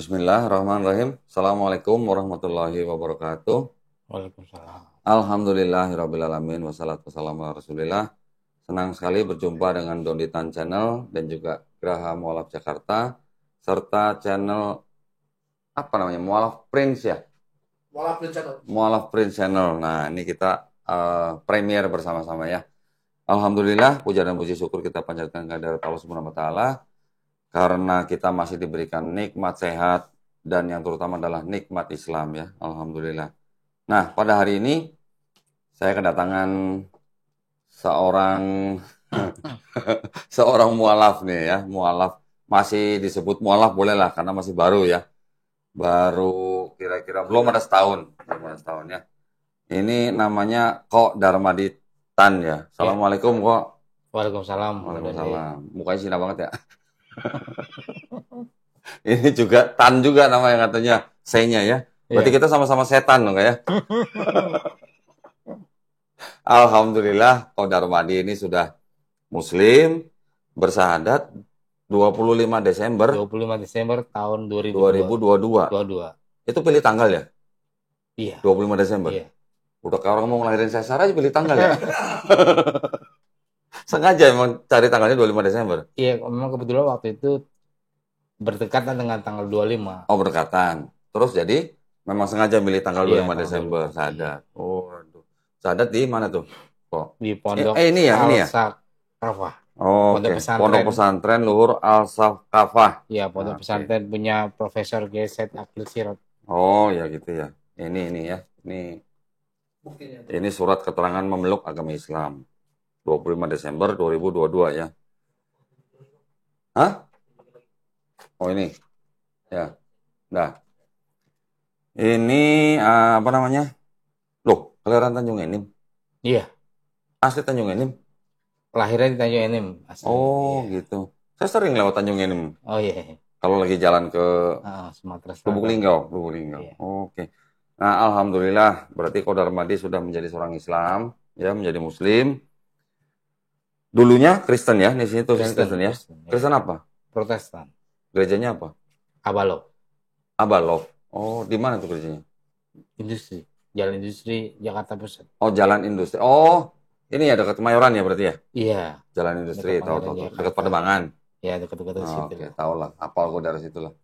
Bismillahirrahmanirrahim. Assalamualaikum warahmatullahi wabarakatuh. Waalaikumsalam. Alhamdulillahirrabbilalamin. Wassalatu wassalamu ala rasulillah. Senang sekali berjumpa dengan Donditan Channel dan juga Graha Mualaf Jakarta serta channel apa namanya, Mualaf Prince ya. Mualaf Prince Channel. Nah, ini kita premier bersama-sama ya. Alhamdulillah, puja dan puji syukur kita panjatkan kehadirat Allah Subhanahu wa taala karena kita masih diberikan nikmat sehat dan yang terutama adalah nikmat Islam ya. Alhamdulillah. Nah, pada hari ini saya kedatangan seorang seorang mualaf nih ya, mualaf. Masih disebut mualaf boleh lah karena masih baru ya. Baru kira-kira belum ada setahun ya. Ini namanya Kok Darmaditan ya. Assalamualaikum Kok. Waalaikumsalam. Waalaikumsalam. Mukanya Cina banget ya. Ini juga Tan juga namanya katanya, C-nya ya. Berarti kita sama-sama setan loh ya. Alhamdulillah, Kok Darmadi ini sudah Muslim, bersahadat 25 Desember 25 Desember tahun 2022. 2022. Itu pilih tanggal ya? Iya. 25 Desember. Iya. Udah kayak orang mau ngelahirin sesar aja pilih tanggal ya. Sengaja emang cari tanggalnya 25 Desember. Iya, memang kebetulan waktu itu berdekatan dengan tanggal 25. Oh, berdekatan. Terus jadi memang sengaja milih tanggal 25 Iya, Desember sadat. Oh, aduh. Sadat di mana tuh? Kok? Di Pondok ini ya. Al-Sakafah. Oh, Pondok oke. pesantren. Pondok pesantren Luhur Al-Sakafah. Iya, pondok pesantren punya Profesor Geset Akil Sirot. Oh, ya gitu ya. Ini ya. Ini surat keterangan memeluk agama Islam. 25 Desember 2022 ya. Hah? Oh, ini. Ya. Nah. Ini apa namanya? Loh, kelahiran Tanjung Enim. Iya. Asli Tanjung Enim. Lahirnya di Tanjung Enim. Asli. Oh, iya. gitu. Saya sering lewat Tanjung Enim. Oh iya. Kalau lagi jalan ke Sumatera Selatan. Lubuk Linggau. Iya. Oke. Nah, alhamdulillah berarti Kok Darmadi sudah menjadi seorang Islam, ya, menjadi Muslim. Dulunya Kristen ya, di situ Kristen ya. Kristen apa? Protestan. Gerejanya apa? Abalov. Abalov. Oh, di mana tuh gerejanya? Industri. Jalan Industri Jakarta Pusat. Oh, Jalan Industri. Oh, ini ya dekat Kemayoran ya berarti ya? Iya. Jalan Industri, tahu. Dekat Pademangan. Ya, dekat-dekat situ. Oke, tahu lah. Apal gue dari situ lah.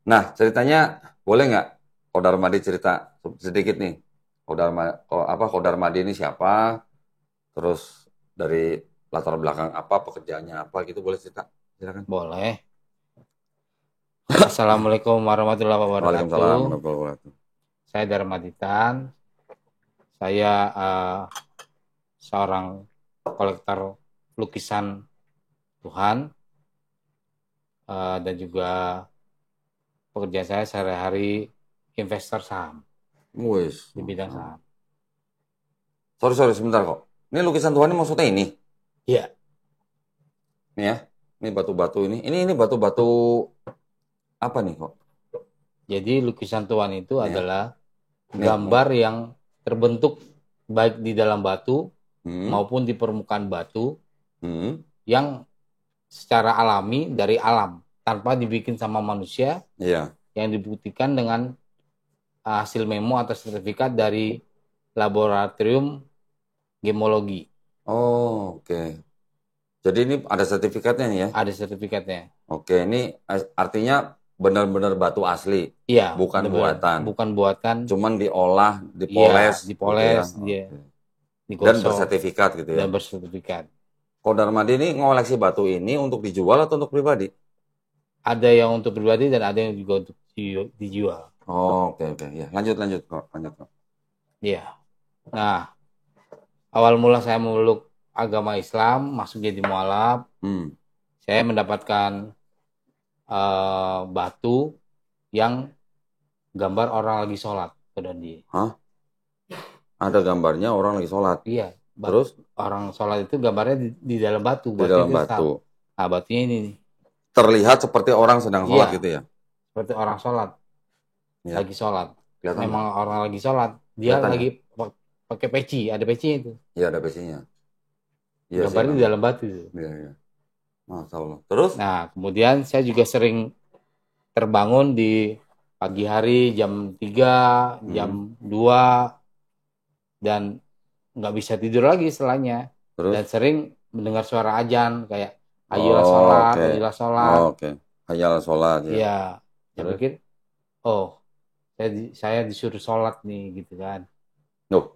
Nah, ceritanya boleh nggak Kok Darmadi cerita sedikit nih? Kok Darmadi ini siapa? Terus dari latar belakang apa, pekerjaannya apa gitu, boleh cerita? Silakan. Boleh. Assalamualaikum warahmatullahi wabarakatuh. Waalaikumsalam warahmatullahi wabarakatuh. Saya Darmaditan. Saya seorang kolektor lukisan Tuhan dan juga pekerjaan saya sehari-hari investor saham. Wis. Di bidang saham. Sorry sebentar kok. Ini lukisan Tuhan ini maksudnya ini? Iya. Nih ya. Ini batu-batu ini. Ini batu-batu apa nih kok? Jadi lukisan Tuhan itu adalah gambar yang terbentuk baik di dalam batu maupun di permukaan batu yang secara alami dari alam tanpa dibikin sama manusia. Iya. Yang dibuktikan dengan hasil memo atau sertifikat dari laboratorium gemologi. Oh, oke. Jadi ini ada sertifikatnya nih ya? Ada sertifikatnya. Oke, ini artinya benar-benar batu asli. Iya. Bukan buatan. Bukan buatan. Cuman diolah, dipoles. Iya, dipoles, gitu ya. digosok. Dan bersertifikat gitu ya? Dan bersertifikat. Kok Darmadi ini ngoleksi batu ini untuk dijual atau untuk pribadi? Ada yang untuk pribadi dan ada yang juga untuk dijual. Oh, oke. Ya, lanjut kok. Iya. Nah, awal mula saya memeluk agama Islam, masuk jadi mualaf. Saya mendapatkan batu yang gambar orang lagi sholat. Hah? Ada gambarnya orang lagi sholat? Iya. Terus? Orang sholat itu gambarnya di dalam batu. Di dalam batu. Nah, batunya ini nih. Terlihat seperti orang sedang sholat gitu ya? Seperti orang sholat. Ya. Lagi sholat. Kelihatan memang gak? Orang lagi sholat. Dia kelihatan lagi pakai peci. Ada peci itu. Iya, ada pecinya. Ya, gambarnya di dalam batu. Iya. Masya Allah. Terus? Nah, kemudian saya juga sering terbangun di pagi hari jam 3, jam 2, dan nggak bisa tidur lagi setelahnya. Terus? Dan sering mendengar suara azan kayak ayolah sholat, ayolah sholat. Oke. Hayal sholat ya. Iya. Saya pikir, oh, saya disuruh sholat nih gitu kan. Loh,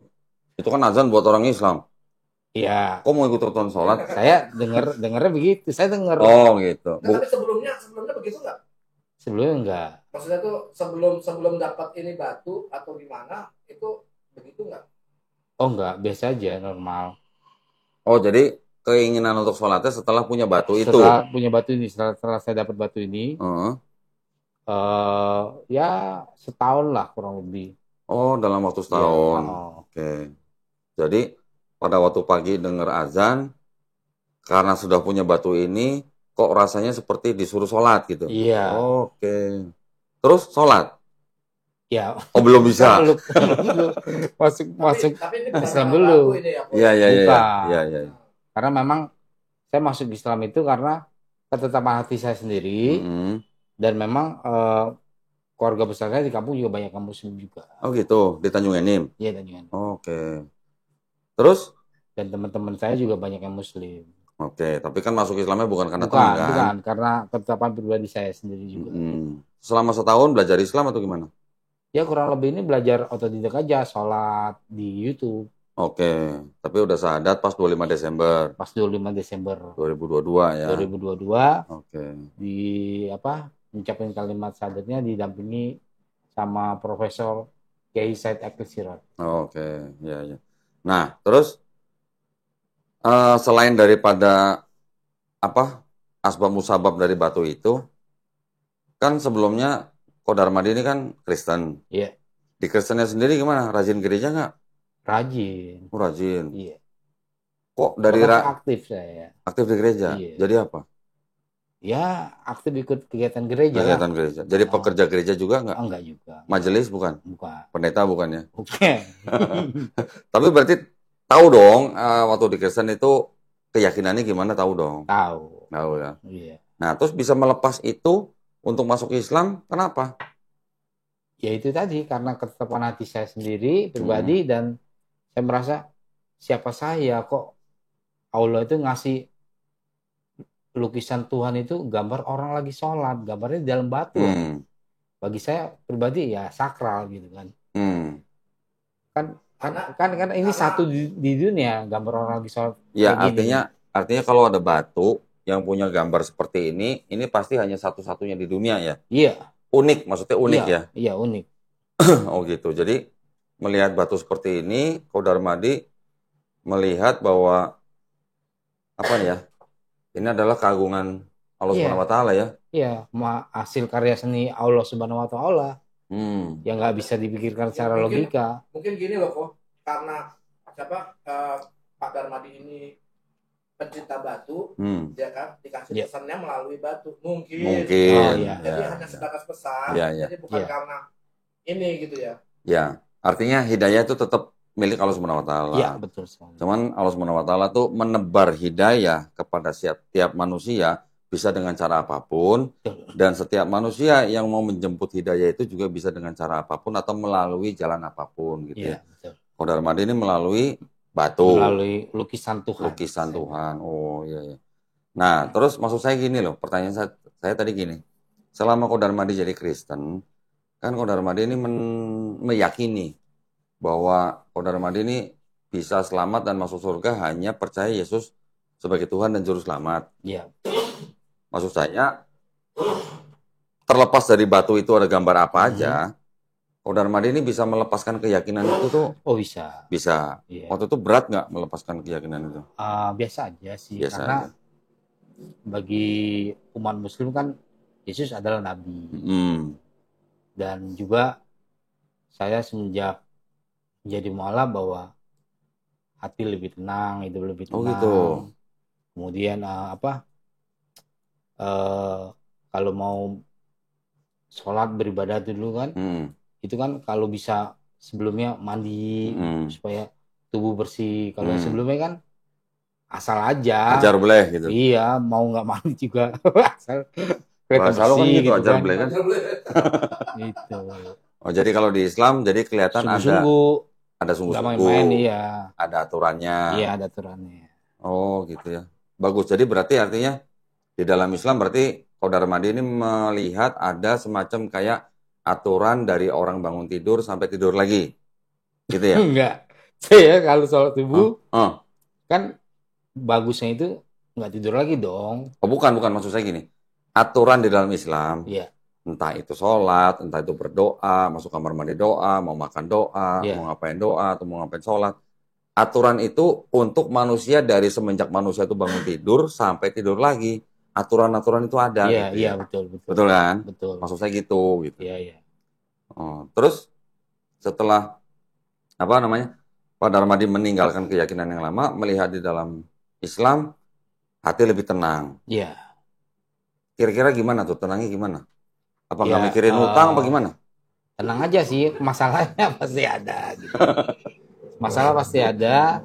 itu kan azan buat orang Islam. Iya. Kok mau ikut tonton sholat? Saya dengarnya begitu. Saya dengar. Oh gitu. Nah, tapi sebelumnya begitu nggak? Sebelumnya enggak. Maksudnya tuh sebelum dapat ini batu atau gimana itu begitu nggak? Oh enggak, biasa aja, normal. Oh jadi keinginan untuk sholatnya setelah punya batu itu? Setelah punya batu ini, setelah saya dapat batu ini, ya setahun lah kurang lebih. Oh, dalam waktu setahun. Ya, Oke. Jadi pada waktu pagi dengar azan, karena sudah punya batu ini, kok rasanya seperti disuruh sholat gitu? Iya. Oke. Terus sholat? Ya. Oh, belum bisa. masuk tapi ini Islam dulu. Iya. Karena memang saya masuk Islam itu karena ketetapan hati saya sendiri, dan memang keluarga besar saya di kampung juga banyak yang Muslim juga. Oh gitu, di Tanjung Enim? Iya, Tanjung Enim. Oke. Terus? Dan teman-teman saya juga banyak yang Muslim. Oke, tapi kan masuk Islamnya bukan karena teman, kan? Bukan, karena ketetapan pribadi saya sendiri juga. Selama setahun belajar Islam atau gimana? Ya kurang lebih ini belajar otodidak aja, sholat di YouTube. Oke, tapi udah syahadat pas 25 Desember. Pas 25 Desember 2022 ya. 2022. Oke. Di mengucapkan kalimat syahadatnya didampingi sama Profesor Kiai Said Akil Sirot. Oke, ya. Nah, terus selain daripada asbab musabab dari batu itu, kan sebelumnya Ko Darmadi ini kan Kristen. Iya. Di Kristennya sendiri gimana? Rajin gereja nggak? Rajin. Rajin. Iya. Kok dari aktif saya? Aktif di gereja. Iya. Jadi apa? Ya, aktif ikut kegiatan gereja. Kegiatan gereja. Jadi pekerja gereja juga nggak? Enggak juga. Majelis bukan? Bukan. Pendeta bukan ya? Bukan. Tapi berarti tahu dong waktu di Kristen itu keyakinannya gimana, tahu dong? Tahu ya. Iya. Nah, terus bisa melepas itu untuk masuk Islam, kenapa? Ya itu tadi, karena ketetapan hati saya sendiri pribadi, dan saya merasa siapa saya kok Allah itu ngasih lukisan Tuhan itu gambar orang lagi sholat, gambarnya di dalam batu. Bagi saya pribadi ya sakral gitu kan. Kan ini satu di dunia, gambar orang lagi sholat. Ya, artinya kalau ada batu yang punya gambar seperti ini pasti hanya satu-satunya di dunia ya? Iya. Unik, maksudnya unik ya? Iya, unik. Oh gitu, jadi melihat batu seperti ini, Ko Darmadi melihat bahwa ini adalah keagungan Allah Subhanahu Wa Taala ya? Iya, hasil karya seni Allah Subhanahu Wa Taala yang nggak bisa dipikirkan secara logika. Mungkin gini loh kok, karena Pak Darmadi ini pencinta batu, ya kan, dikasih pesannya melalui batu, mungkin. Jadi hanya sebatas pesan, jadi bukan karena ini gitu ya. Ya, artinya hidayah itu tetap milik Allah Subhanahu Wa Taala. Iya, betul sekali. Cuman Allah Subhanahu Wa Taala tuh menebar hidayah kepada setiap manusia bisa dengan cara apapun, dan setiap manusia yang mau menjemput hidayah itu juga bisa dengan cara apapun atau melalui jalan apapun gitu ya. Ko Darmadi ini melalui batu. Melalui lukisan Tuhan. Lukisan Tuhan. Oh iya. Nah, terus maksud saya gini loh, pertanyaan saya tadi gini. Selama Ko Darmadi jadi Kristen, kan Ko Darmadi ini meyakini bahwa Ko Darmadi ini bisa selamat dan masuk surga hanya percaya Yesus sebagai Tuhan dan Juru Selamat. Iya. Maksud saya, terlepas dari batu itu ada gambar apa aja, Ko Darmadi ini bisa melepaskan keyakinan itu tuh? Oh bisa. Bisa. Iya. Waktu itu berat nggak melepaskan keyakinan itu? Biasa aja sih. Biasa karena aja. Bagi umat Muslim kan Yesus adalah Nabi. Dan juga saya semenjak menjadi mualaf bahwa hati lebih tenang, hidup lebih tenang. Oh gitu. Kemudian kalau mau sholat beribadah dulu kan, itu kan kalau bisa sebelumnya mandi supaya tubuh bersih. Kalau sebelumnya kan asal aja. Ajar boleh gitu. Iya, mau nggak mandi juga asal Bahasa lo kan gitu, ajar kan. beli kan. Gitu. Oh, jadi kalau di Islam jadi kelihatan ada sungguh-sungguh. Iya. Ada aturannya. Iya, ada aturannya. Oh, gitu ya. Bagus. Jadi berarti artinya di dalam Islam berarti Qaudar Madi ini melihat ada semacam kayak aturan dari orang bangun tidur sampai tidur lagi. Gitu ya? Enggak. Saya kalau sholat subuh kan bagusnya itu nggak tidur lagi dong. Oh, bukan. Maksud saya gini. Aturan di dalam Islam. Iya. Entah itu sholat, entah itu berdoa, masuk kamar mandi doa, mau makan doa, mau ngapain doa, atau mau ngapain sholat. Aturan itu untuk manusia dari semenjak manusia itu bangun tidur sampai tidur lagi. Aturan-aturan itu ada. Iya, gitu iya, ya. betul. Betul kan? Betul. Maksud saya gitu. Iya. Oh, terus setelah Pak Darmadi meninggalkan keyakinan yang lama, melihat di dalam Islam hati lebih tenang. Iya. Kira-kira gimana tuh? Tenangnya gimana? Apa nggak mikirin utang apa gimana? Tenang aja sih, masalahnya pasti ada. Gitu. Masalah pasti ada.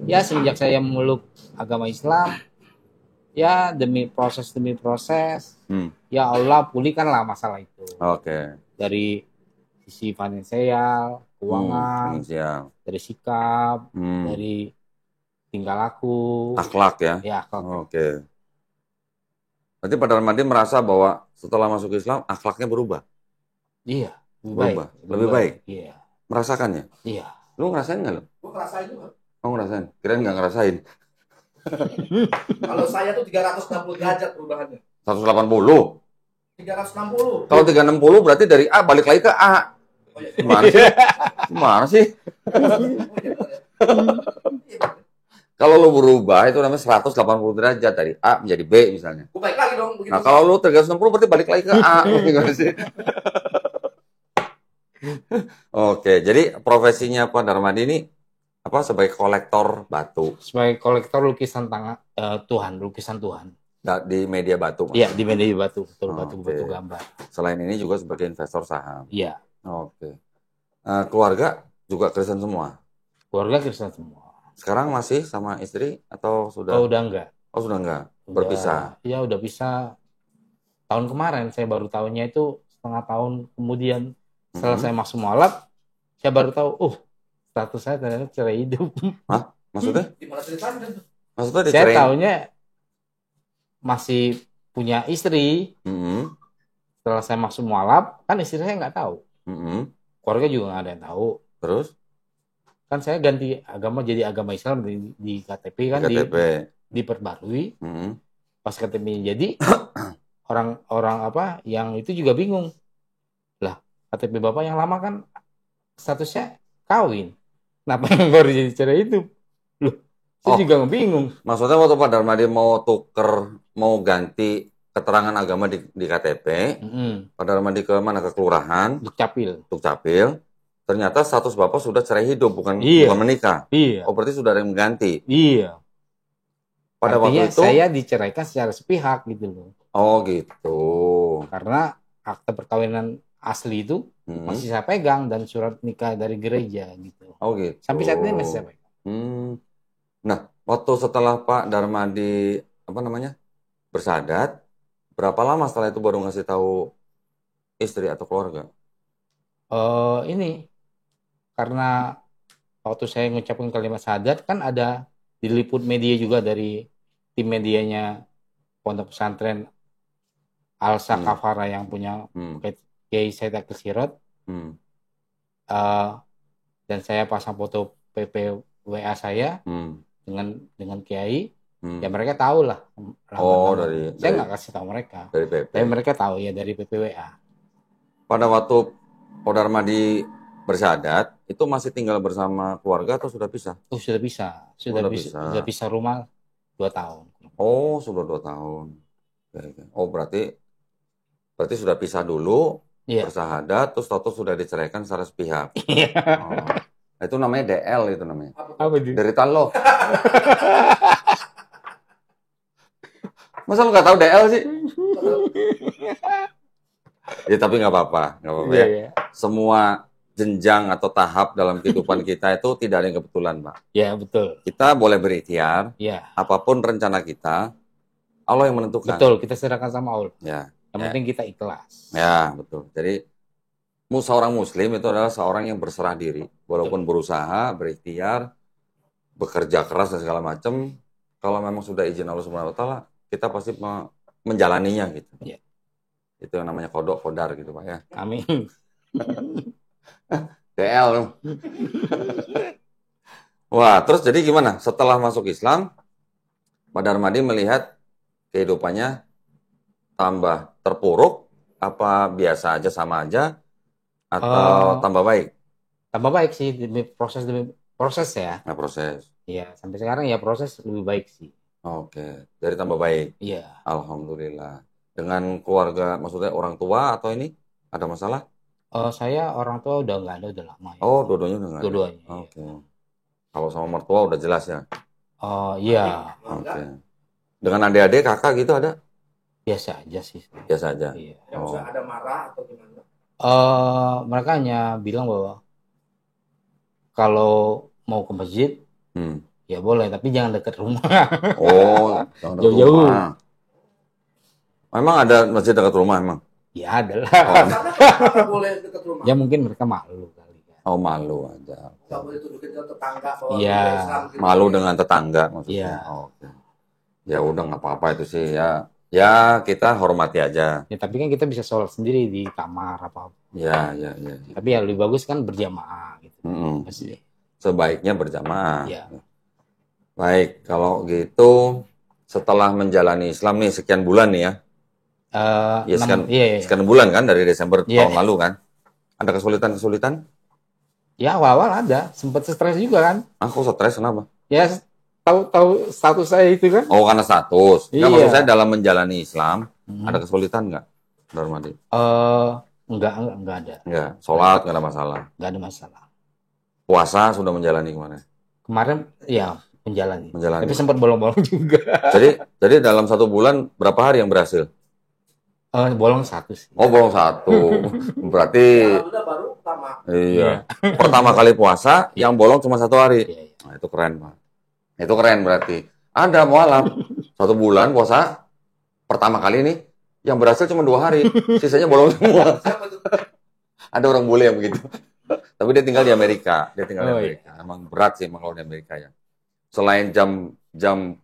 Ya semenjak saya memeluk agama Islam, ya demi proses, ya Allah pulihkanlah masalah itu. Oke. Dari sisi finansial, keuangan, dari sikap, dari tingkah laku, akhlak ya. Ya akhlak. Oke. Berarti Pak Darmadi merasa bahwa setelah masuk Islam akhlaknya berubah. Iya, lebih baik. Iya. Merasakannya? Iya. Lu ngerasain nggak lo? Gue ngerasain juga. Oh ngerasain? Kirain nggak ngerasain. Kalau saya tuh 360 derajat perubahannya. 180. 360. Kalau 360 berarti dari A balik lagi ke A. Gimana sih? Kalau lu berubah itu namanya 180 derajat dari A menjadi B misalnya. Gue balik lagi dong begitu. Nah, kalau lu 360 berarti balik lagi ke A. Gimana sih? Oke, jadi profesinya Pak Darmadi ini sebagai kolektor batu. Sebagai kolektor lukisan lukisan Tuhan. Di media batu. Iya, di media batu, batu gambar. Selain ini juga sebagai investor saham. Iya. Oke. Keluarga juga Kristen semua. Keluarga Kristen semua. Sekarang masih sama istri atau sudah? Oh, udah enggak. Oh, sudah enggak. Berpisah. Iya, udah pisah. Tahun kemarin saya baru tahunya itu setengah tahun kemudian setelah saya masuk mualaf, saya baru tahu, status saya ternyata cerai hidup. Hah? Maksudnya? Gimana ceritanya? Maksudnya dicerai? Saya tahunya masih punya istri. Setelah saya masuk mualaf, kan istri saya nggak tahu. Keluarga juga nggak ada yang tahu. Terus? Kan saya ganti agama jadi agama Islam di KTP kan diperbarui. Pas KTP jadi orang yang itu juga bingung. Lah, KTP Bapak yang lama kan statusnya kawin. Kenapa yang baru jadi cerai hidup? Loh, saya juga bingung. Maksudnya waktu Pak Darmadi mau ganti keterangan agama di KTP, Pak Darmadi ke mana? Ke kelurahan? Dukcapil. Ternyata status Bapak sudah cerai hidup, bukan menikah. Iya. Oh, berarti sudah ada yang mengganti. Iya. Pada artinya waktu itu saya diceraikan secara sepihak gitu loh. Oh, gitu. Karena akte perkawinan asli itu masih saya pegang dan surat nikah dari gereja gitu. Oh, gitu. Sampai saat ini masih saya pegang. Nah, waktu setelah Pak Darmadi bersahadat, berapa lama setelah itu baru ngasih tahu istri atau keluarga? Ini karena waktu saya ngucapin kalimat syahadat kan ada diliput media juga dari tim medianya Pondok Pesantren Al-Sa Kafara yang punya Kiai Said Akil Sirot. Dan saya pasang foto PPWA saya dengan Kiai. Ya mereka tahu lah. Saya nggak kasih tahu mereka. Dari PP. Tapi mereka tahu ya dari PPWA. Pada waktu Pak Darmadi bersyahadat, itu masih tinggal bersama keluarga atau sudah pisah? Oh, sudah pisah. Sudah pisah rumah 2 tahun. Oh, sudah 2 tahun. Oh, berarti sudah pisah dulu, bersyahadat, terus sudah diceraikan secara sepihak. Itu namanya DL itu namanya. Apa itu? Derita lo. Masa lu nggak tahu DL sih? Ya tapi nggak apa-apa ya. Semua jenjang atau tahap dalam kehidupan kita itu tidak ada yang kebetulan, Pak. Ya, betul. Kita boleh berikhtiar. Ya. Apapun rencana kita, Allah yang menentukan. Betul, kita serahkan sama Allah. Ya. Yang penting kita ikhlas. Ya, betul. Jadi seorang muslim itu adalah seorang yang berserah diri, walaupun berusaha, berikhtiar, bekerja keras dan segala macam. Kalau memang sudah izin Allah Subhanahu wa taala, kita pasti menjalaninya gitu. Ya. Itu yang namanya kodok kodar gitu, Pak ya. Amin. DL. Wah, terus jadi gimana? Setelah masuk Islam, Pak Darmadi melihat kehidupannya tambah terpuruk, apa biasa aja, sama aja, atau tambah baik? Tambah baik sih, demi proses ya. Nah, proses. Iya, sampai sekarang ya proses lebih baik sih. Oke, dari tambah baik. Iya. Alhamdulillah. Dengan keluarga, maksudnya orang tua atau ini ada masalah? Saya orang tua udah nggak ada, udah lama ya. Oh, dua-duanya udah nggak ada. Dua-duanya. Oke. Kalau sama mertua udah jelas ya. Oh iya. Oke. Dengan adik-adik, kakak gitu ada? Biasa aja sih. Biasa aja. Iya. Yang ada marah atau gimana? Mereka hanya bilang bahwa kalau mau ke masjid, ya boleh, tapi jangan dekat rumah. Oh, jangan dekat jauh-jauh. Rumah. Memang ada masjid dekat rumah emang? Ya ada lah. Nggak boleh dekat rumah. Ya mungkin mereka malu kali. Oh, malu aja. Nggak boleh tunjukin ke tetangga bahwa Iya. Islam gitu. Malu dengan tetangga maksudnya. Iya. Oke. Ya udah nggak apa-apa itu sih ya. Ya kita hormati aja. Ya tapi kan kita bisa sholat sendiri di kamar apa. Ya. Tapi ya lebih bagus kan berjamaah gitu. Pasti. Sebaiknya berjamaah. Ya. Baik, kalau gitu setelah menjalani Islam nih sekian bulan nih ya. Ya sekian bulan kan dari Desember tahun lalu kan. Ada kesulitan-kesulitan? Ya awal-awal ada, sempat stres juga kan. Aku stres kenapa? Ya tahu status saya itu kan. Oh, karena status. Iya. Maksud saya dalam menjalani Islam ada kesulitan nggak, Darmadi? Enggak ada. Enggak, sholat nggak ada masalah. Nggak ada masalah. Puasa sudah menjalani kemarin? Kemarin ya menjalani. Menjalani. Tapi sempat bolong-bolong juga. Jadi dalam 1 bulan berapa hari yang berhasil? Bolong 1 sih. Oh, bolong 1. Berarti udah baru pertama. Iya. Pertama kali puasa yang bolong cuma 1 hari. Iya. Nah, itu keren, Pak. Itu keren berarti. Ada mualaf 1 bulan puasa pertama kali nih yang berhasil cuma 2 hari. Sisanya bolong semua. Ada orang bule yang begitu. Tapi dia tinggal di Amerika. Iya. Emang berat sih emang kalau di Amerika ya. Selain jam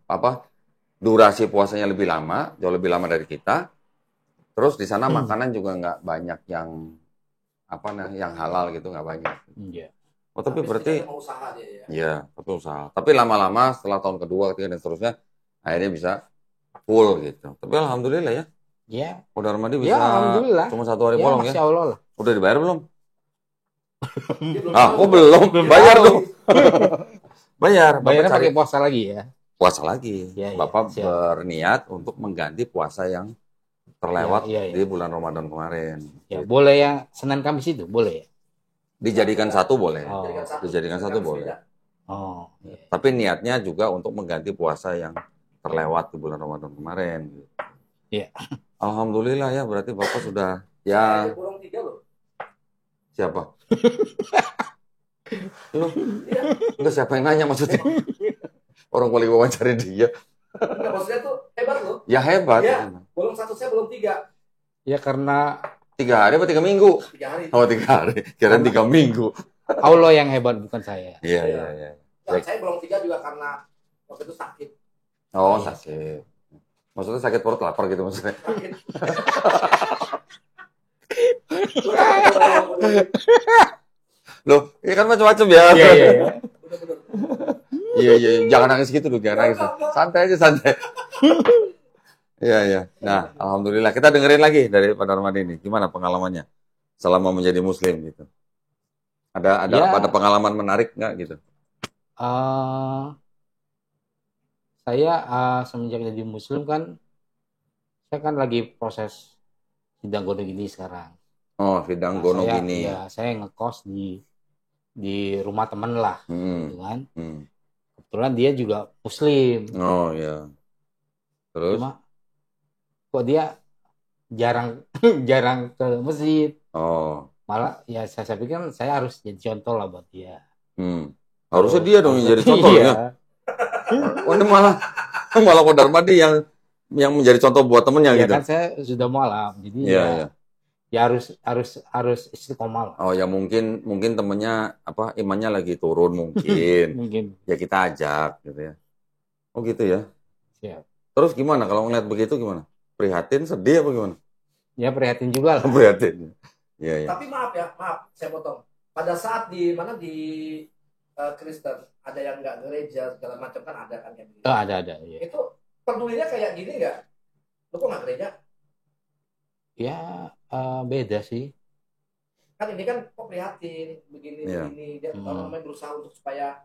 durasi puasanya lebih lama, jauh lebih lama dari kita. Terus di sana makanan juga nggak banyak yang yang halal gitu, nggak banyak. Iya. Oh, tapi berarti usaha dia ya. Iya, tapi usaha. Tapi lama-lama setelah tahun kedua, ketiga dan seterusnya akhirnya bisa full gitu. Tapi alhamdulillah ya. Iya. Udah Darmadi bisa alhamdulillah. cuma 1 hari bolong ya. Masya Allah lah. Udah dibayar belum? Kok belum? Bayar dong. Bayar. Bayarnya pakai puasa lagi ya. Puasa lagi. Ya, Bapak siap. berniat untuk mengganti puasa yang terlewat ya. di bulan Ramadan kemarin. Ya, boleh yang Senin Kamis itu, boleh ya? Dijadikan satu boleh. Oh. Dijadikan satu boleh. Oh. Iya. Tapi niatnya juga untuk mengganti puasa yang terlewat di bulan Ramadan kemarin. Iya. Alhamdulillah ya, berarti Bapak sudah ya. Kurang 3 loh. Siapa? Loh? Enggak, siapa yang nanya maksudnya? Orang paling wawancarin dia. Enggak, maksudnya tuh hebat loh. Ya hebat. Ya, bolong 1 saya belum 3. Ya karena 3 hari apa 3 minggu? 3 hari. Oh, 3 hari. Kirain 3 minggu. Allah yang hebat, bukan saya. Iya. Dan saya belum 3 juga karena waktu itu sakit. Oh, sakit. Maksudnya sakit perut, lapar gitu maksudnya. Sakit. Loh, ini kan macam-macam ya. Iya. Iya. Jangan nangis gitu loh, jangan nangis. Santai aja, santai. Iya. Nah, alhamdulillah. Kita dengerin lagi dari Pak Darmadi ini. Gimana pengalamannya selama menjadi muslim gitu? Ada pengalaman menarik nggak gitu? Saya semenjak jadi muslim kan, saya kan lagi proses sidang gonogini sekarang. Oh, sidang gonogini. Iya, saya ngekos di rumah temen lah, gitu kan. Kebetulan dia juga muslim. Oh iya. Terus? Cuma kok dia jarang ke masjid. Oh. Malah ya saya pikir saya harus jadi contoh lah buat dia. Harusnya dia dong yang jadi contoh ya. Oh, ini malah Pak Darmadi yang yang menjadi contoh buat temennya ya gitu. Kan saya sudah mualaf, jadi ya harus istiqomah. Oh ya mungkin temennya imannya lagi turun mungkin. Mungkin. Ya kita ajak gitu ya. Oh gitu ya. Siap. Terus gimana kalau ngeliat begitu gimana? Prihatin, sedih apa gimana? Ya prihatin juga lah. Prihatin. Iya. Tapi maaf, saya potong. Pada saat di Kristen ada yang nggak gereja segala macam kan ada kan gitu. Oh, ada. Ya. Itu pedulinya kayak gini nggak? Lu kok nggak gereja? Ya beda sih. Kan ini kan kok prihatin begini dia berusaha untuk supaya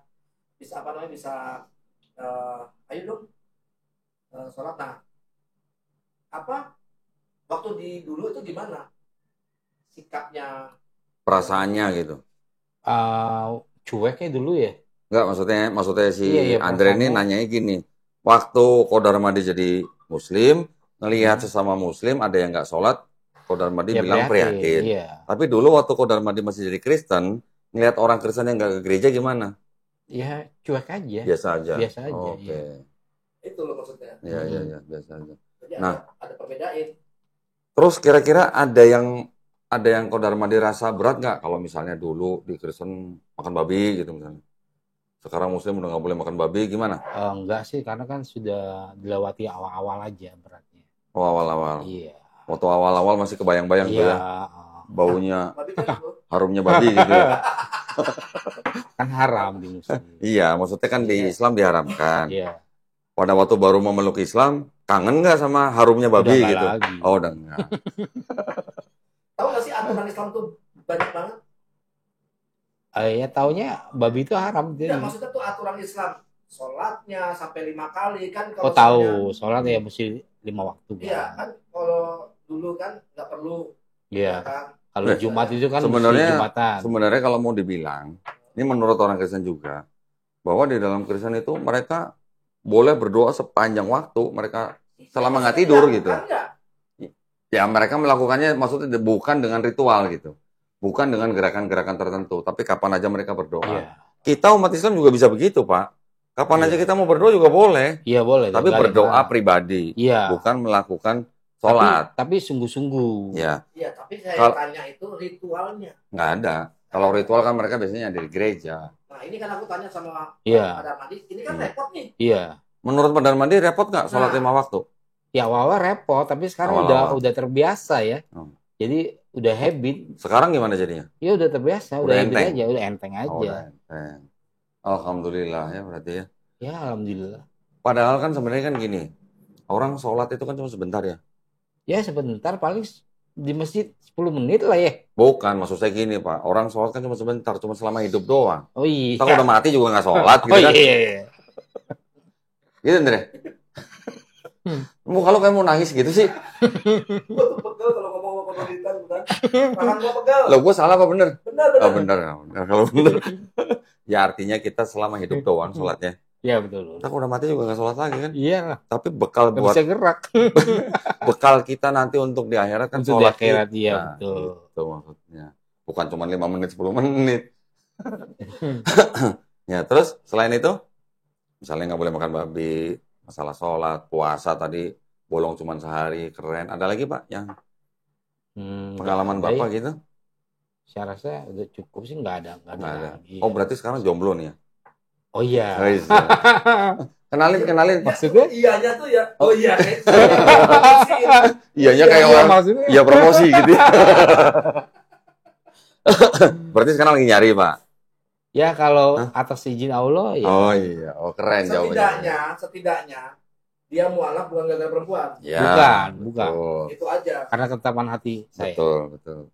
bisa ayo dong sholat. Nah waktu di dulu itu gimana sikapnya, perasaannya gitu? Cueknya dulu ya. Enggak, maksudnya si Andre ini nanyanya gini, waktu Qadar Madi jadi muslim, ngelihat sesama muslim ada yang nggak sholat, Qadar Madi bilang prihatin. Iya. Tapi dulu waktu Qadar Madi masih jadi Kristen, ngelihat orang Kristen yang nggak ke gereja gimana? Ya cuek aja. Biasa aja. Oke. Iya. Itu loh maksudnya. Iya, biasa aja. Jadi ada perbedaan. Terus kira-kira ada yang Qadar Madi rasa berat nggak kalau misalnya dulu di Kristen makan babi gitu misalnya? Sekarang muslim udah nggak boleh makan babi, gimana? Enggak sih, karena kan sudah dilewati awal-awal aja beratnya. Oh, awal-awal. Iya. Waktu awal-awal masih kebayang-bayang tuh ya. Baunya, harumnya babi gitu ya. Kan haram di muslim. Iya, maksudnya kan di Islam diharamkan. Iya. Pada waktu baru memeluk Islam, kangen nggak sama harumnya babi udah gitu? Lagi. Oh, udah enggak. Tahu nggak sih aturan Islam tuh banyak banget? Ya taunya babi itu haram. Ya, maksudnya tuh aturan Islam, sholatnya sampai 5 kali kan. Kalau tahu sholat ya mesti 5 waktu. Iya kan, kalau dulu kan nggak perlu. Iya. Kan? Kalau Jumat itu kan sebenarnya kalau mau dibilang, ini menurut orang Kristen juga, bahwa di dalam Kristen itu mereka boleh berdoa sepanjang waktu mereka selama nggak tidur gitu. Ya mereka melakukannya maksudnya bukan dengan ritual gitu. Bukan dengan gerakan-gerakan tertentu, tapi kapan aja mereka berdoa. Yeah. Kita umat Islam juga bisa begitu, Pak. Kapan aja kita mau berdoa juga boleh. Iya, boleh. Tapi berdoa pribadi, bukan melakukan sholat. Tapi sungguh-sungguh. Iya. Iya, tapi saya tanya itu ritualnya. Nggak ada. Kalau ritual kan mereka biasanya ada di gereja. Nah, ini kan aku tanya sama Pak Darmadi, ini kan repot nih. Iya. Menurut Pak Darmadi repot nggak sholat 5 waktu? Ya awal repot, tapi sekarang udah terbiasa ya. Jadi udah habit. Sekarang gimana jadinya? Ya udah terbiasa, udah habit aja, udah enteng aja. Udah enteng. Alhamdulillah ya berarti ya. Ya alhamdulillah. Padahal kan sebenarnya kan gini, orang sholat itu kan cuma sebentar ya. Ya sebentar, paling di masjid 10 menit lah ya. Bukan, maksud saya gini Pak, orang sholat kan cuma sebentar, cuma selama hidup doang. Oh iya. Kalau udah mati juga nggak sholat gitu kan. Iya. Gitu Andre. Kalau kayak mau nangis gitu sih. Gue tuh pegel kalau ngomong sama pendidikan, bukan? Tangan gue pegel. Loh, gue salah apa bener? Bener. Oh, bener. Kalau bener. Ya artinya kita selama hidup doang sholatnya. Iya betul. Kita udah mati juga nggak sholat lagi kan? Iya. Tapi bekal gak buat bisa gerak. bekal kita nanti untuk di akhirat kan untuk sholat. Di akhirat iya betul. Itu maksudnya. Bukan cuma 5 menit, 10 menit. Ya terus selain itu, misalnya nggak boleh makan babi, masalah sholat, puasa tadi bolong cuma sehari, keren. Ada lagi Pak yang pengalaman Bapak gitu? Saya rasa udah cukup sih, nggak ada. Lagi. Oh berarti sekarang jomblo nih ya? Oh iya. Kenalin. Maksudnya? Iyanya tuh ya. Oh iya. Iyanya kayak orang. Iya promosi gitu. Berarti sekarang lagi nyari Pak? Ya kalau atas izin Allah ya. Oh iya, keren jawabannya. Setidaknya dia mualaf bukan gara-gara perempuan. Ya, bukan. Itu aja. Karena ketetapan hati saya. Betul.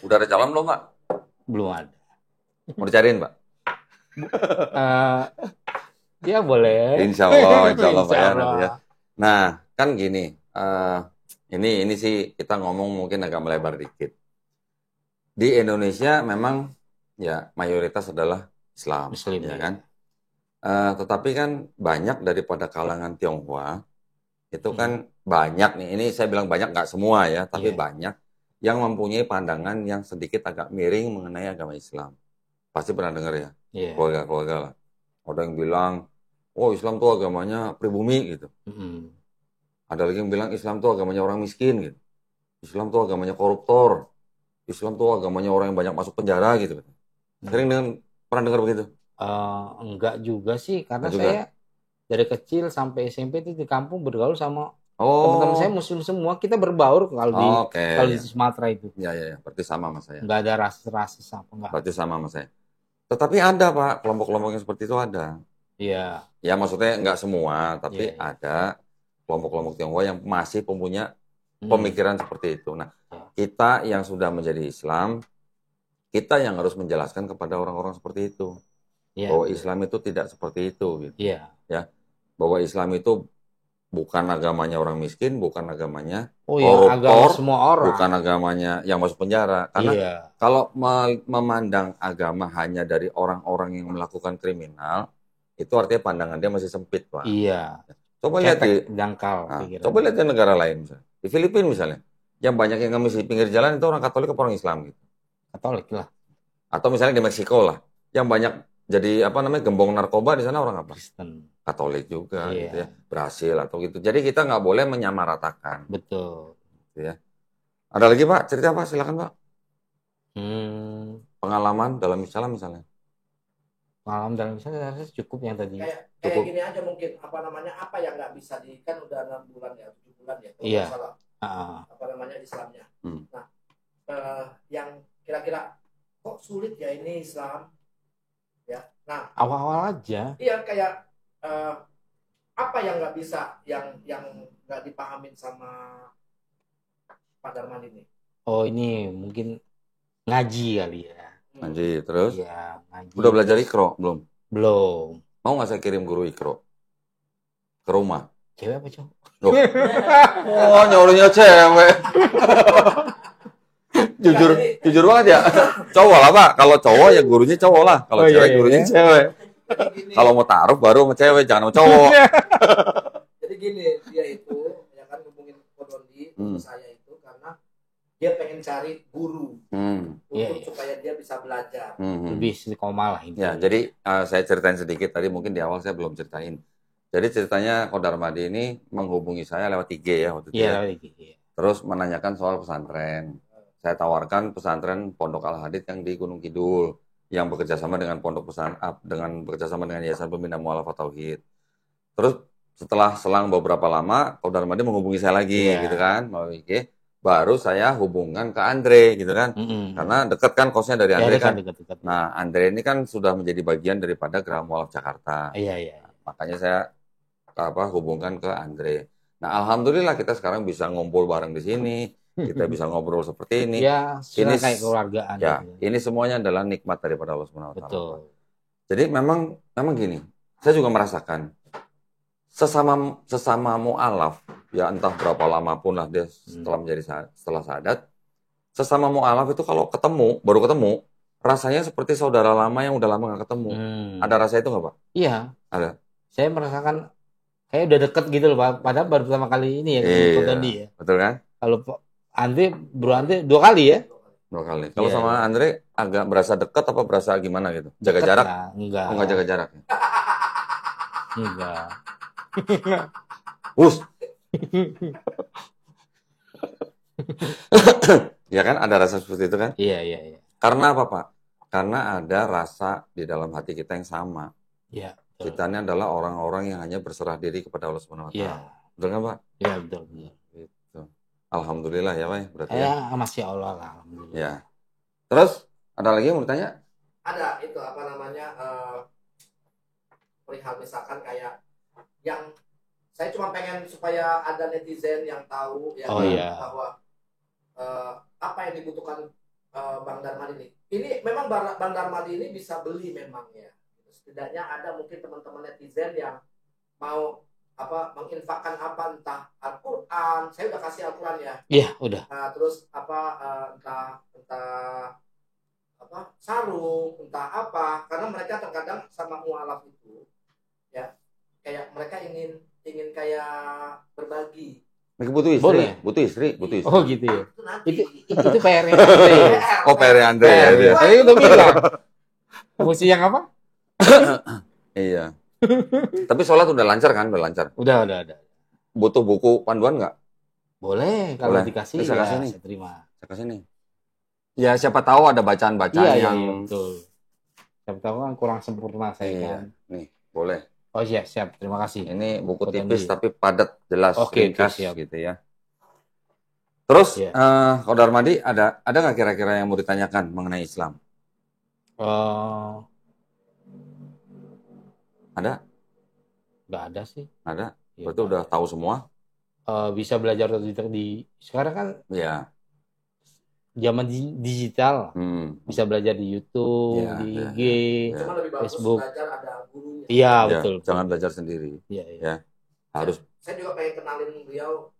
Udah ada calon belum Pak? Belum ada. Mau dicariin Pak? Ya boleh. Insya Allah Pak ya. Nah kan gini, ini sih kita ngomong mungkin agak melebar dikit. Di Indonesia memang ya mayoritas adalah Islam ya kan. Tetapi kan banyak daripada kalangan Tionghoa itu kan banyak nih. Ini saya bilang banyak nggak semua ya, tapi banyak yang mempunyai pandangan yang sedikit agak miring mengenai agama Islam. Pasti pernah dengar ya, keluarga-keluarga lah. Ada yang bilang oh Islam tuh agamanya pribumi gitu. Ada lagi yang bilang Islam tuh agamanya orang miskin gitu. Islam tuh agamanya koruptor. Islam tuh agamanya orang yang banyak masuk penjara gitu. Pernah dengar begitu? Enggak juga sih, karena saya dari kecil sampai SMP itu di kampung bergaul sama teman-teman saya Muslim semua. Kita berbaur kalau di Sumatera itu. Ya, berarti sama sama saya. Enggak ada rasis apa enggak. Berarti sama sama saya. Tetapi ada Pak, kelompok-kelompok yang seperti itu ada. Iya. Ya maksudnya enggak semua, tapi ada kelompok-kelompok Tionghoa yang masih punya pemikiran seperti itu. Nah, kita yang sudah menjadi Islam, kita yang harus menjelaskan kepada orang-orang seperti itu. Bahwa Islam itu tidak seperti itu gitu. Ya. Bahwa Islam itu bukan agamanya orang miskin, bukan agamanya koruptor, semua orang. Bukan agamanya yang masuk penjara. Karena kalau memandang agama hanya dari orang-orang yang melakukan kriminal, itu artinya pandangan dia masih sempit, Pak. Iya. Coba lihat coba lihat di negara lain misalnya. Di Filipina misalnya, yang banyak yang ngemis di pinggir jalan itu orang Katolik atau orang Islam gitu. Katolik lah. Atau misalnya di Meksiko lah, yang banyak jadi gembong narkoba di sana orang apa? Kristen. Katolik juga gitu ya. Brasil atau gitu. Jadi kita nggak boleh menyamaratakan. Betul. Gitu ya. Ada lagi Pak, cerita Pak, silakan Pak. Pengalaman dalam Islam misalnya. Pengalaman dalam Islam saya cukup yang tadi. Kayak gini aja mungkin, apa yang nggak bisa kan udah 6 bulan ya, 7 bulan ya. Iya. Islamnya. Nah, yang kira-kira kok sulit ya ini Islam. Ya. Nah, awal-awal aja. Iya, kayak apa yang nggak bisa, yang nggak dipahamin sama Pak Darman ini? Oh, ini mungkin ngaji kali ya. Ngaji terus? Iya, ngaji. Udah belajar Iqra belum? Belum. Mau nggak saya kirim guru Iqra ke rumah? Cewek apa cowok? Oh, nyuruhnya cewek. Jujur banget ya. Cowok lah Pak. Kalau cowok ya gurunya cowok lah. Kalau cewek gurunya cewek. Kalau mau taruh baru sama cewek, jangan sama cowok. Jadi gini, dia itu ya kan ngomongin Kodondi saya itu karena dia pengen cari guru supaya dia bisa belajar. Lebih istiqomah lah ini. Ya, jadi saya ceritain sedikit tadi, mungkin di awal saya belum ceritain. Jadi ceritanya Ko Darmadi ini menghubungi saya lewat IG ya waktu itu. Iya, lewat IG. Terus menanyakan soal pesantren. Saya tawarkan pesantren Pondok Al-Hadid yang di Gunung Kidul, yang bekerjasama dengan bekerjasama dengan Yayasan Pembina Mu'alafah Tauhid. Terus setelah selang beberapa lama, Ko Darmadi menghubungi saya lagi, gitu kan, melalui IG. Baru saya hubungkan ke Andre, gitu kan, karena dekat kan kosnya dari Andre kan. Dekat. Nah, Andre ini kan sudah menjadi bagian daripada Geraha Mu'alaf Jakarta. Iya. Makanya saya hubungkan ke Andre. Nah, alhamdulillah kita sekarang bisa ngumpul bareng di sini. Kita bisa ngobrol seperti ini. Ya, ini kayak keluargaan. Ya, ini semuanya adalah nikmat daripada Allah Subhanahu wa taala. Betul. Jadi memang gini. Saya juga merasakan sesama mu'alaf, ya entah berapa lama pun lah dia setelah syahadat, sesama mu'alaf itu kalau baru ketemu, rasanya seperti saudara lama yang udah lama nggak ketemu. Ada rasa itu nggak Pak? Iya. Ada. Saya merasakan kayak udah deket gitu loh Pak. Padahal baru pertama kali ini ya. Iya. Betul kan? Kalau Bro Andre 2 kali ya? 2 kali. Kalau sama Andre agak berasa dekat apa berasa gimana gitu? Jaga deket jarak? Lah. Enggak. Oh, enggak jaga jarak. Enggak. Ya kan ada rasa seperti itu kan? Iya. Karena apa Pak? Karena ada rasa di dalam hati kita yang sama. Iya. Kita ini adalah orang-orang yang hanya berserah diri kepada Allah Subhanahu wa taala. Iya. Betul kan Pak? Iya, betul. Gitu. Alhamdulillah ya Pak, berarti ya. Masya Allah lah. Alhamdulillah. Ya. Terus ada lagi yang mau bertanya? Ada itu perihal misalkan kayak yang saya cuma pengen supaya ada netizen yang tahu ya bahwa apa yang dibutuhkan Bang Darmadi ini. Ini memang Bang Darmadi ini bisa beli memang ya. Setidaknya ada mungkin teman-teman netizen yang mau menginfakkan entah Al-Quran, saya udah kasih Al-Quran ya. Iya, udah. Terus entah sarung, entah apa, karena mereka terkadang sama mu'alaf itu ya kayak mereka ingin kayak berbagi. Mereka butuh istri. Boleh. Butuh istri. Oh gitu ya. Itu PR-nya. Oh, PR-nya Andre ya. Tadi udah bilang. Fungsi yang apa? Iya. Tapi sholat udah lancar kan? Udah lancar. Udah. Butuh buku panduan nggak? Boleh, kalau dikasih ya saya terima. Saya kasih nih. Ya siapa tahu ada bacaan-bacaan yang betul. Siapa tahu kan kurang sempurna saya kan. Nih, boleh. Oh siap. Terima kasih. Ini buku tipis tapi padat, jelas, ringkas siap. gitu ya. Terus, Ko Darmadi, ada nggak kira-kira yang mau ditanyakan mengenai Islam? Ada? Nggak ada sih. Ada? Berarti udah tahu semua? Bisa belajar di sekarang kan zaman digital. Bisa belajar di YouTube, di IG, Facebook. Iya, betul. Jangan belajar sendiri. Iya. Harus. Saya juga pengen kenalin beliau.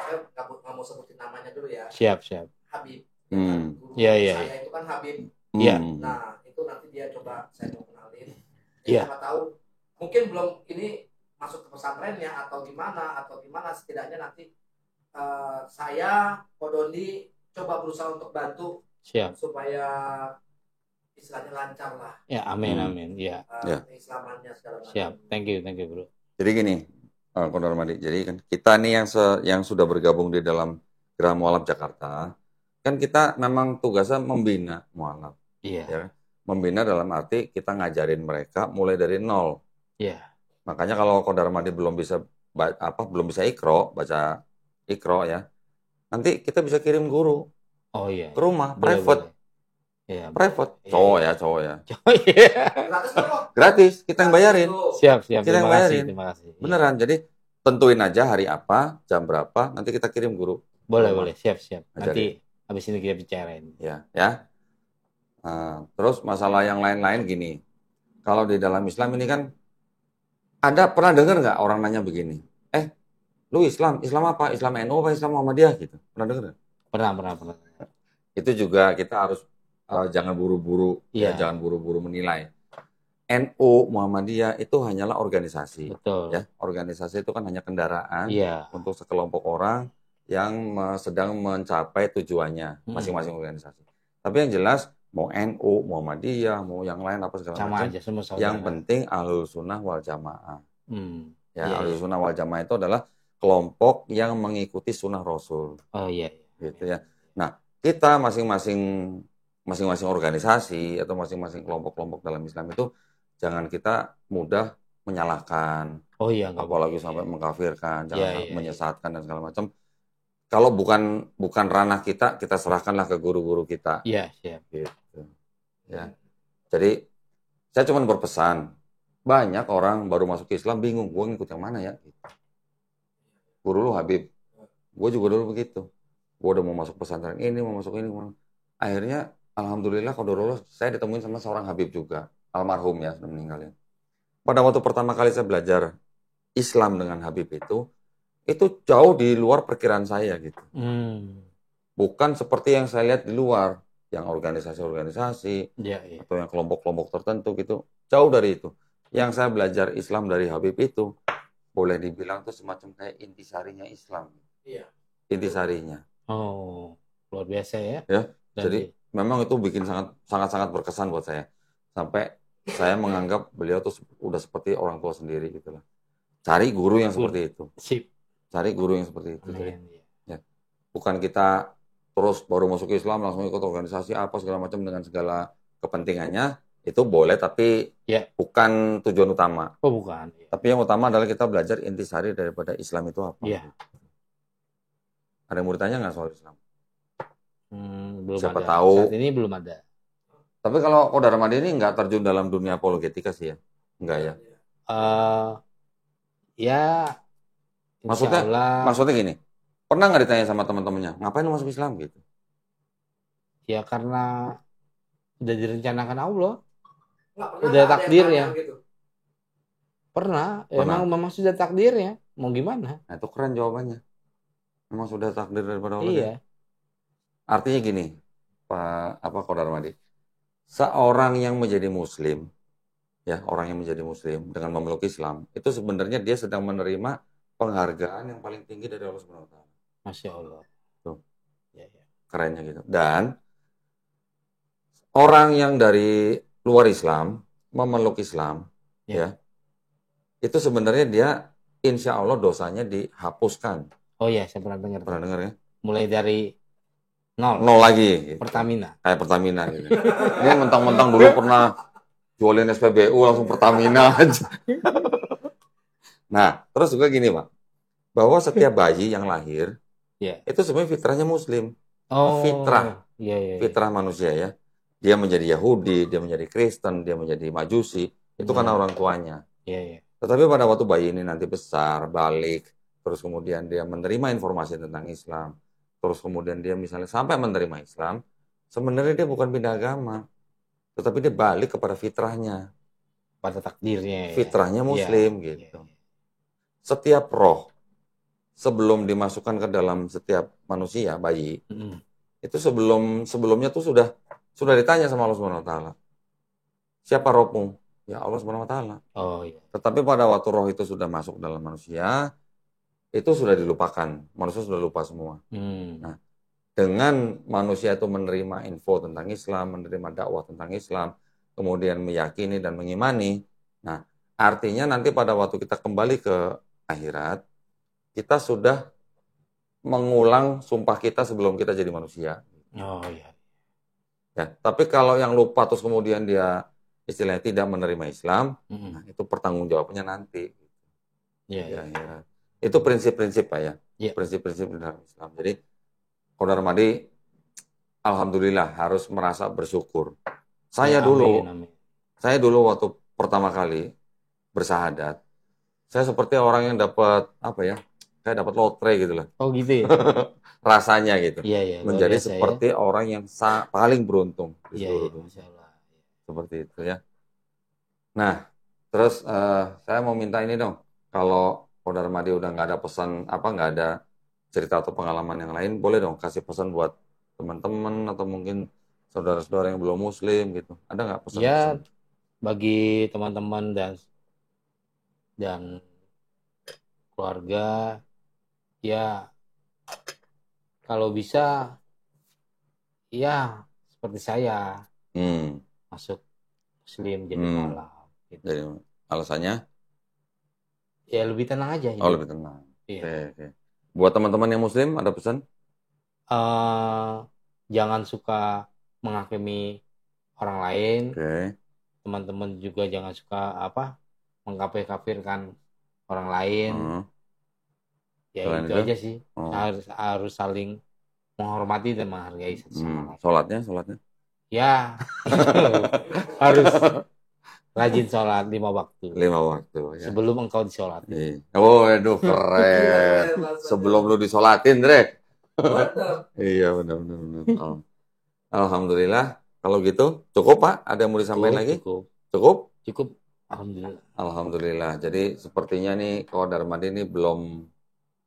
Saya nggak mau sebutin namanya dulu ya. Siap. Habib. Iya. Saya itu kan Habib. Iya. Nah, itu nanti dia coba saya mau kenalin. Iya. Siapa tahu mungkin belum ini masuk ke pesantrennya atau gimana setidaknya nanti saya Kodondi coba berusaha untuk bantu. Siap. Supaya istilahnya lancar lah. Ya, amin. Ya. Keislamannya segala macam. Siap. Thank you, bro. Jadi gini, Ko Darmadi. Jadi kan kita nih yang sudah bergabung di dalam Geraha Mualaf Jakarta, kan kita memang tugasnya membina mualaf. Iya. Ya, membina dalam arti kita ngajarin mereka mulai dari nol. Iya. Makanya kalau Ko Darmadi belum bisa Iqra, baca Iqra ya, nanti kita bisa kirim guru. Oh iya. Ke rumah, private. Iya. Private. Cowok ya. Gratis. Gratis, kita yang bayarin. Siap. Kita yang bayarin. Terima kasih. Beneran. Jadi tentuin aja hari apa, jam berapa, nanti kita kirim guru. Boleh. Siap. Nanti habis ini kita bicarain. Ya. Nah, terus masalah yang lain-lain gini. Kalau di dalam Islam ini kan pernah dengar nggak orang nanya begini? Lu Islam apa? Islam NU apa Islam Muhammadiyah gitu? Pernah dengar nggak? Pernah. Itu juga kita harus jangan buru-buru, jangan buru-buru menilai. NU Muhammadiyah itu hanyalah organisasi. Betul. Ya, organisasi itu kan hanya kendaraan untuk sekelompok orang yang sedang mencapai tujuannya masing-masing organisasi. Tapi yang jelas mau NU, Muhammadiyah, mau yang lain apa segala macam. Yang penting Ahlus Sunnah wal Jamaah. Ahlus Sunnah wal Jamaah itu adalah kelompok yang mengikuti sunnah Rasul. Oh iya. Gitu ya. Nah, kita masing-masing organisasi atau masing-masing kelompok-kelompok dalam Islam itu jangan kita mudah menyalahkan. Oh iya. Apalagi sampai mengkafirkan, jangan menyesatkan dan segala macam. Kalau bukan ranah kita serahkanlah ke guru-guru kita. Iya, siap. Gitu. Ya. Jadi saya cuma berpesan, banyak orang baru masuk Islam bingung, gue ngikut yang mana ya? Guru lu Habib, gue juga dulu begitu. Gue udah mau masuk pesantren ini, mau masuk ini. Akhirnya, alhamdulillah, qadarullah, saya ditemuin sama seorang Habib juga. Almarhum ya, sudah meninggal ya. Pada waktu pertama kali saya belajar Islam dengan Habib itu jauh di luar perkiraan saya gitu. Bukan seperti yang saya lihat di luar, yang organisasi-organisasi, atau yang kelompok-kelompok tertentu gitu. Jauh dari itu. Yang saya belajar Islam dari Habib itu, boleh dibilang itu semacam kayak intisarinya Islam. Iya. Intisarinya. Oh, luar biasa ya. Jadi memang itu bikin sangat berkesan buat saya. Sampai saya menganggap beliau tuh udah seperti orang tua sendiri gitu lah. Cari guru yang seperti itu. Cari guru yang seperti itu. Jadi, bukan kita terus baru masuk Islam langsung ikut organisasi apa segala macam dengan segala kepentingannya. Itu boleh tapi bukan tujuan utama. Oh bukan. Tapi yang utama adalah kita belajar intisari daripada Islam itu apa. Ada yang mau ditanya nggak soal Islam? Belum Siapa ada. tahu. Saat ini belum ada. Tapi kalau Ko Darmadi ini nggak terjun dalam dunia apologetika sih ya? Enggak ya? Ya. Maksudnya gini. Pernah nggak ditanya sama teman-temannya, ngapain lu masuk Islam gitu? Ya karena udah direncanakan Allah. Udah takdir ya. Gitu. Pernah. Memang sudah takdirnya. Mau gimana? Nah, itu keren jawabannya. Memang sudah takdir daripada Allah. Iya. Artinya gini, Pak Ko Darmadi. Seorang yang menjadi muslim, orang yang menjadi muslim dengan memeluk Islam, itu sebenarnya dia sedang menerima penghargaan yang paling tinggi dari Allah Subhanahu wa taala. Masya Allah. Tuh. Ya. Kerennya gitu. Dan orang yang dari luar Islam memeluk Islam, itu sebenarnya dia insya Allah dosanya dihapuskan. Oh iya, saya pernah dengar. Pernah dengar ya? Mulai dari nol lagi. Gitu. Pertamina. Kayak Pertamina gitu. Ini mentang-mentang dulu pernah jualin SPBU langsung Pertamina aja. Nah, terus juga gini Pak, bahwa setiap bayi yang lahir itu sebenarnya fitrahnya Muslim. Oh, fitrah, iya. Fitrah manusia ya. Dia menjadi Yahudi, dia menjadi Kristen, dia menjadi Majusi, itu karena orang tuanya. Iya. Tetapi pada waktu bayi ini nanti besar, balik, terus kemudian dia menerima informasi tentang Islam, terus kemudian dia misalnya sampai menerima Islam, sebenarnya dia bukan pindah agama, tetapi dia balik kepada fitrahnya. Pada takdirnya. Fitrahnya Muslim gitu. Setiap roh sebelum dimasukkan ke dalam setiap manusia, bayi, itu sebelumnya tuh sudah ditanya sama Allah Subhanahu wa taala. Siapa rohmu? Ya Allah Subhanahu wa taala. Oh iya. Tetapi pada waktu roh itu sudah masuk dalam manusia, itu sudah dilupakan. Manusia sudah lupa semua. Nah, dengan manusia itu menerima info tentang Islam, menerima dakwah tentang Islam, kemudian meyakini dan mengimani, nah, artinya nanti pada waktu kita kembali ke akhirat, kita sudah mengulang sumpah kita sebelum kita jadi manusia. Oh iya. Ya, tapi kalau yang lupa terus kemudian dia istilahnya tidak menerima Islam, nah itu pertanggungjawabannya nanti. Iya. Itu prinsip-prinsip Pak ya. Yeah. Prinsip-prinsip dalam Islam. Jadi Kodar Madi, alhamdulillah harus merasa bersyukur. Saya dulu waktu pertama kali bersahadat, saya seperti orang yang dapat kayak dapat lotre gitu lah. Oh gitu ya. Rasanya gitu. Iya. Menjadi seperti orang yang paling beruntung di seluruh dunia. Seperti itu ya. Nah, terus saya mau minta ini dong. Kalau Kodar Madi udah nggak ada pesan, nggak ada cerita atau pengalaman yang lain, boleh dong kasih pesan buat teman-teman atau mungkin saudara-saudara yang belum Muslim gitu. Ada nggak pesan? Ya, bagi teman-teman dan keluarga, ya kalau bisa, ya seperti saya masuk Muslim jadi mualaf. Gitu. Jadi alasannya? Ya lebih tenang aja. Oh lebih tenang. Iya. Oke. Buat teman-teman yang Muslim ada pesan? Jangan suka menghakimi orang lain. Teman-teman juga jangan suka mengkafir-kafirkan orang lain. Ya itu aja sih. Harus saling menghormati dan menghargai sesama. Sholatnya? Ya, harus rajin sholat 5 waktu. 5 waktu. Ya. Sebelum engkau disolatin. Oh, aduh keren. Sebelum lu disolatin, Dre. Iya benar. Alhamdulillah. Kalau gitu cukup Pak. Ada yang mau disampaikan lagi? Cukup. Alhamdulillah. Jadi sepertinya nih Kodar Madi ini belum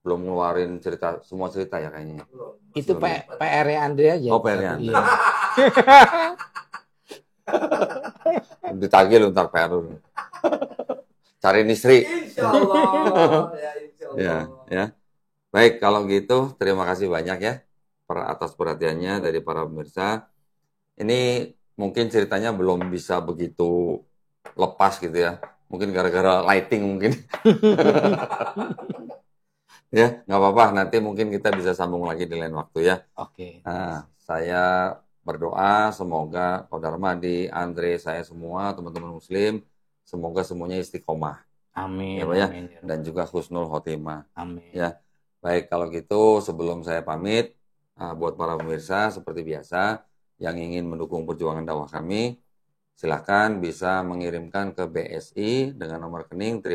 ngeluarin semua cerita ya kayaknya. Itu PR-nya Andre aja. Oh, PR-nya Andre. Ditagih lu ntar PR lu. Cariin istri. Insyaallah. Ya. Baik, kalau gitu terima kasih banyak ya atas perhatiannya dari para pemirsa. Ini mungkin ceritanya belum bisa begitu lepas gitu ya. Mungkin gara-gara lighting mungkin. Ya, nggak apa-apa. Nanti mungkin kita bisa sambung lagi di lain waktu ya. Oke. Nah, saya berdoa semoga Kodar Madi, Andre, saya semua teman-teman Muslim semoga semuanya istiqomah. Amin. Ya, amin. Dan juga husnul khotimah. Amin. Ya, baik kalau gitu sebelum saya pamit, buat para pemirsa seperti biasa yang ingin mendukung perjuangan dakwah kami, silakan bisa mengirimkan ke BSI dengan nomor rekening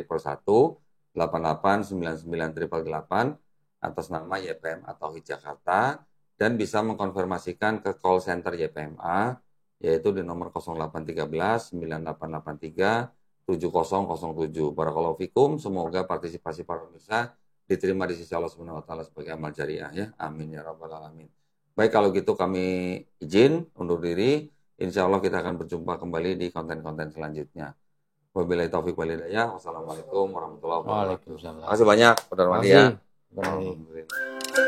111889988 atas nama YPM atau Jakarta. Dan bisa mengkonfirmasikan ke call center YPMA, yaitu di nomor 0813-9883-7007. Barakallahu fikum, semoga partisipasi para pemirsa diterima di sisi Allah Subhanahu wa taala sebagai amal jariah ya. Amin ya rabbal alamin. Baik, kalau gitu kami izin undur diri. Insya Allah kita akan berjumpa kembali di konten-konten selanjutnya. Wabillahi taufiq wal hidayah. Wassalamualaikum warahmatullahi wabarakatuh. Waalaikumsalam. Terima kasih banyak, Kodar Madi ya. Alhamdulillah.